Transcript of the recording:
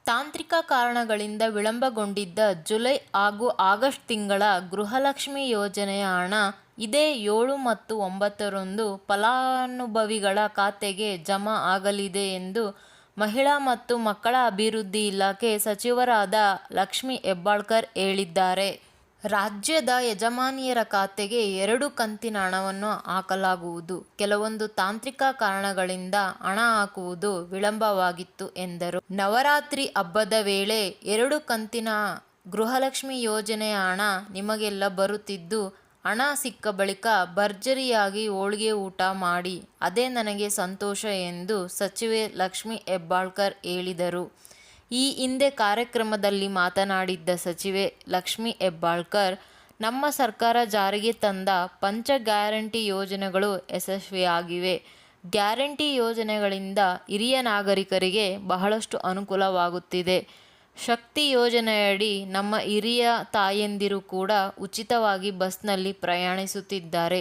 ತಾಂತ್ರಿಕ ಕಾರಣಗಳಿಂದ ವಿಳಂಬಗೊಂಡಿದ್ದ ಜುಲೈ ಹಾಗೂ ಆಗಸ್ಟ್ ತಿಂಗಳ ಗೃಹಲಕ್ಷ್ಮಿ ಯೋಜನೆಯ ಹಣ ಇದೇ 7 ಮತ್ತು 9ರಂದು ಫಲಾನುಭವಿಗಳ ಖಾತೆಗೆ ಜಮಾ ಆಗಲಿದೆ ಎಂದು ಮಹಿಳಾ ಮತ್ತು ಮಕ್ಕಳ ಅಭಿವೃದ್ಧಿ ಇಲಾಖೆ ಸಚಿವರಾದ ಲಕ್ಷ್ಮಿ ಹೆಬ್ಬಾಳ್ಕರ್ ಹೇಳಿದ್ದಾರೆ. ರಾಜ್ಯದ ಯಜಮಾನಿಯರ ಖಾತೆಗೆ 2 ಕಂತಿನ ಹಣವನ್ನು ಹಾಕಲಾಗುವುದು. ಕೆಲವೊಂದು ತಾಂತ್ರಿಕ ಕಾರಣಗಳಿಂದ ಹಣ ಹಾಕುವುದು ವಿಳಂಬವಾಗಿತ್ತು ಎಂದರು. ನವರಾತ್ರಿ ಹಬ್ಬದ ವೇಳೆ 2 ಕಂತಿನ ಗೃಹಲಕ್ಷ್ಮಿ ಯೋಜನೆಯ ಹಣ ನಿಮಗೆಲ್ಲ ಬರುತ್ತಿದ್ದು, ಹಣ ಸಿಕ್ಕ ಬಳಿಕ ಭರ್ಜರಿಯಾಗಿ ಹೋಳಿಗೆ ಊಟ ಮಾಡಿ, ಅದೇ ನನಗೆ ಸಂತೋಷ ಎಂದು ಸಚಿವೆ ಲಕ್ಷ್ಮಿ ಹೆಬ್ಬಾಳ್ಕರ್ ಹೇಳಿದರು. ಈ ಹಿಂದೆ ಕಾರ್ಯಕ್ರಮದಲ್ಲಿ ಮಾತನಾಡಿದ್ದ ಸಚಿವೆ ಲಕ್ಷ್ಮಿ ಹೆಬ್ಬಾಳ್ಕರ್, ನಮ್ಮ ಸರ್ಕಾರ ಜಾರಿಗೆ ತಂದ ಪಂಚ ಗ್ಯಾರಂಟಿ ಯೋಜನೆಗಳು ಯಶಸ್ವಿಯಾಗಿವೆ. ಗ್ಯಾರಂಟಿ ಯೋಜನೆಗಳಿಂದ ಹಿರಿಯ ನಾಗರಿಕರಿಗೆ ಬಹಳಷ್ಟು ಅನುಕೂಲವಾಗುತ್ತಿದೆ. ಶಕ್ತಿ ಯೋಜನೆಯಡಿ ನಮ್ಮ ಹಿರಿಯ ತಾಯಂದಿರು ಕೂಡ ಉಚಿತವಾಗಿ ಬಸ್ನಲ್ಲಿ ಪ್ರಯಾಣಿಸುತ್ತಿದ್ದಾರೆ.